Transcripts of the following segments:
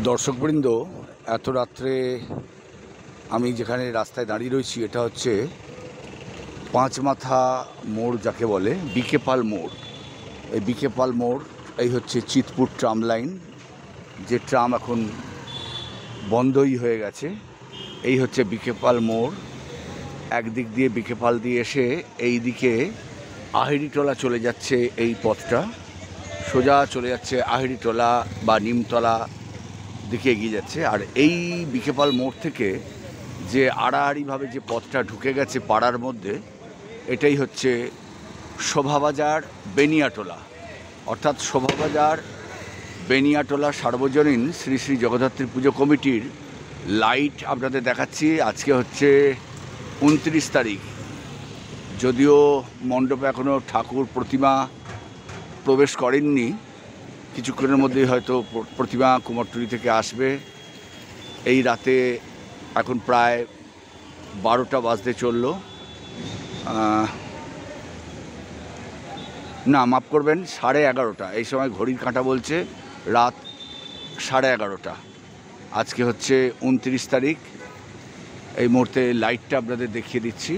দর্শকবৃন্দ, এত রাত্রে আমি যেখানে রাস্তায় দাঁড়িয়ে রয়েছি এটা হচ্ছে পাঁচমাথা মোড়, যাকে বলে বিকে পাল মোড়। এই বিকে পাল মোড় এই হচ্ছে চিতপুর ট্রাম লাইন, যে ট্রাম এখন বন্ধই হয়ে গেছে। এই হচ্ছে বিকে পাল মোড়। একদিক দিয়ে বিকে পাল দিয়ে এসে এই দিকে আহিরিটোলা চলে যাচ্ছে। এই পথটা সোজা চলে যাচ্ছে আহিরিটোলা বা নিমতলা দিকে এগিয়ে যাচ্ছে। আর এই বিকেপাল মোড় থেকে যে আড়াআড়িভাবে যে পথটা ঢুকে গেছে পাড়ার মধ্যে, এটাই হচ্ছে শোভাবাজার বেনিয়াটোলা, অর্থাৎ শোভাবাজার বেনিয়াটোলা সার্বজনীন শ্রী শ্রী জগদ্ধাত্রী পুজো কমিটির লাইট আপনাদের দেখাচ্ছি। আজকে হচ্ছে 29 তারিখ। যদিও মণ্ডপে এখনও ঠাকুর প্রতিমা প্রবেশ করেননি, কিছুক্ষণের মধ্যেই হয়তো প্রতিমা কুমারটুলি থেকে আসবে। এই রাতে এখন প্রায় 12টা বাজতে চলল। না, মাফ করবেন, 11:30। এই সময় ঘড়ির কাঁটা বলছে রাত 11:30। আজকে হচ্ছে 29 তারিখ। এই মুহূর্তে লাইটটা আপনাদের দেখিয়ে দিচ্ছি।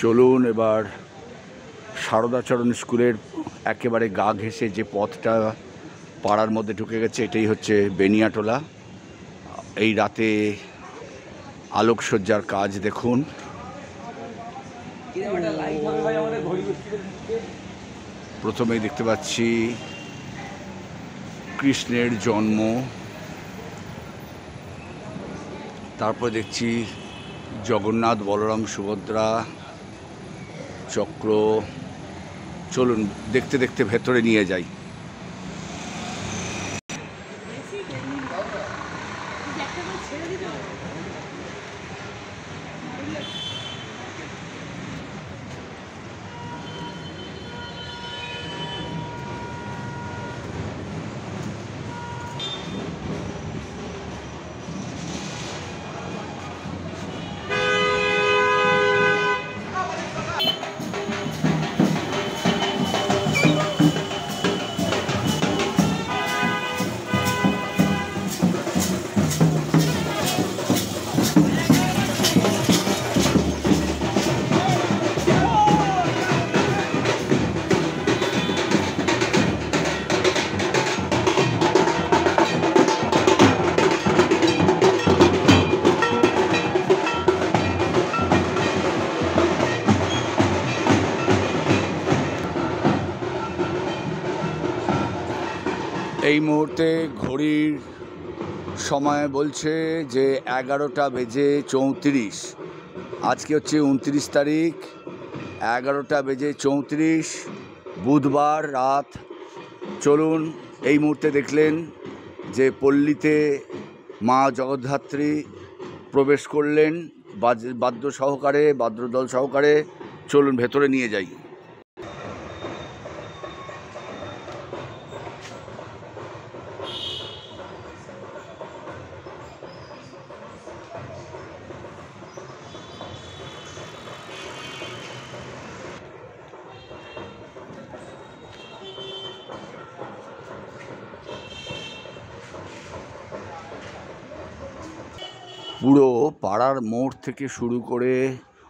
চলুন এবার সারদাচরণ স্কুলের একেবারে গা ঘেঁষে যে পথটা পাড়ার মধ্যে ঢুকে গেছে, এটাই হচ্ছে বেনিয়াটোলা। এই রাতে আলোকসজ্জার কাজ দেখুন। প্রথমেই দেখতে পাচ্ছি কৃষ্ণের জন্ম, তারপর দেখছি জগন্নাথ, বলরাম, সুভদ্রা, চক্র। চলুন দেখতে দেখতে ভেতরে নিয়ে যাই। এই মুহূর্তে ঘড়ির সময় বলছে যে 11:34। আজকে হচ্ছে 29 তারিখ, 11:34, বুধবার রাত। চলুন, এই মুহূর্তে দেখলেন যে পল্লীতে মা জগদ্ধাত্রী প্রবেশ করলেন বাদ্য সহকারে, বাদ্যদল সহকারে। চলুন ভেতরে নিয়ে যাই। পুরো পাড়ার মোড় থেকে শুরু করে,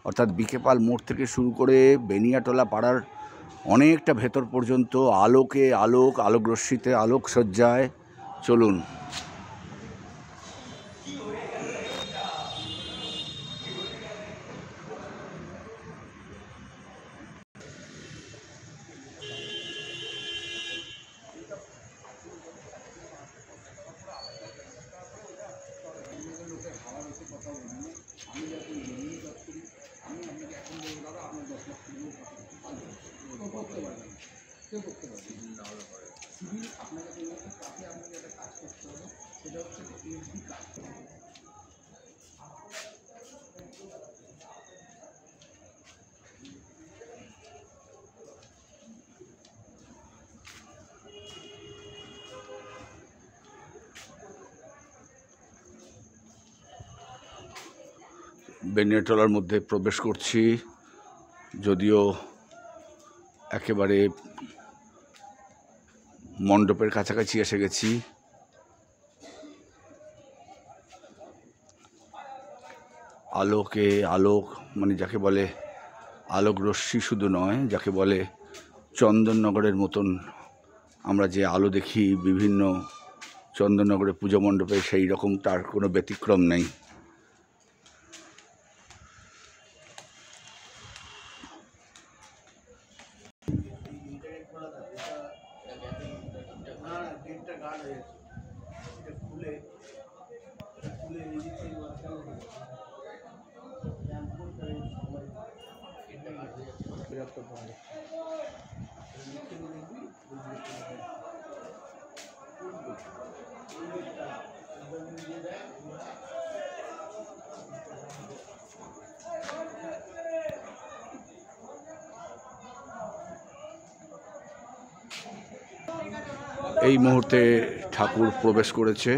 অর্থাৎ বিকেপাল মোড় থেকে শুরু করে বেনিয়াটোলা পাড়ার অনেকটা ভেতর পর্যন্ত আলোকে আলোক, আলোকরশ্মিতে, আলোকসজ্জায়। চলুন। কেউ করতে পারবে সিভিল আপনাকে তাকে আপনাকে একটা কাজ করতে হবে, সেটা হচ্ছে এফডি কাজ। বেনিয়াটলার মধ্যে প্রবেশ করছি, যদিও একেবারে মণ্ডপের কাছাকাছি এসে গেছি। আলোক মানে যাকে বলে আলোক রশ্মি শুধু নয়, যাকে বলে চন্দননগরের মতন আমরা যে আলো দেখি বিভিন্ন চন্দননগরের পুজো মণ্ডপে, সেই রকম তার কোনো ব্যতিক্রম নেই। এই মুহূর্তে ঠাকুর প্রবেশ করেছে।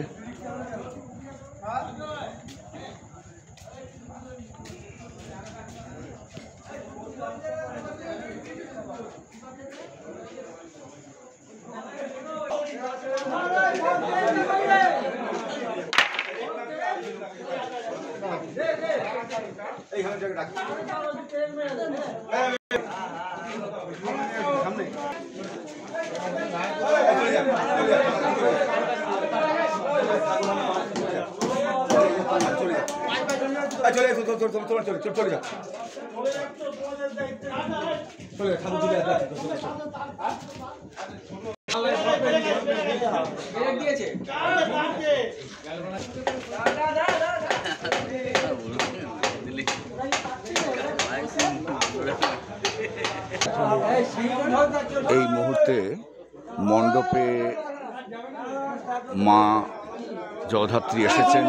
এই মুহূর্তে মণ্ডপে মা জগদ্ধাত্রী এসেছেন।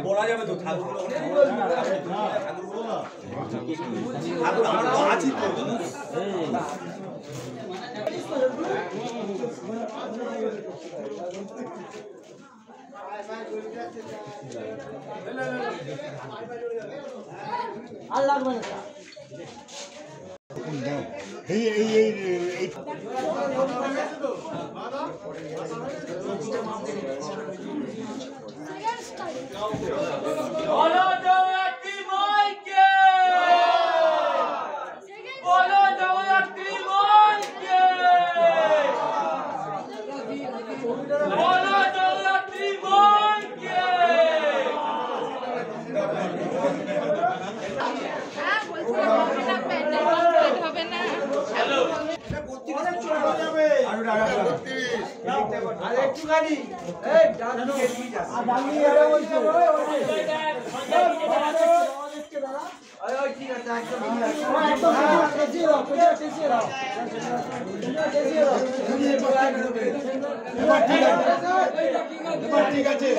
বলা যাবে তো আর লাগবে না। ঠিক আছে।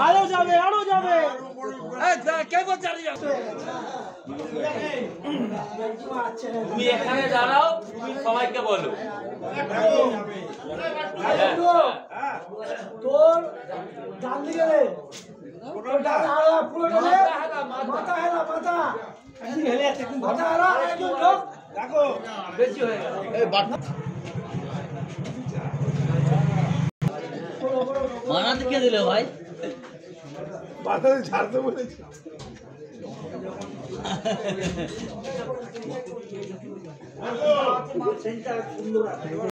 আরো যাবে কে বলছে তুমি এখানে দাঁড়াও, তুমি সবাইকে বলো তোর ডান দিকে মাথা হেলা দেখো বেশি হয়ে গেল। মানা কে দিলে ভাই? ছাড়তে বলেছি। যখন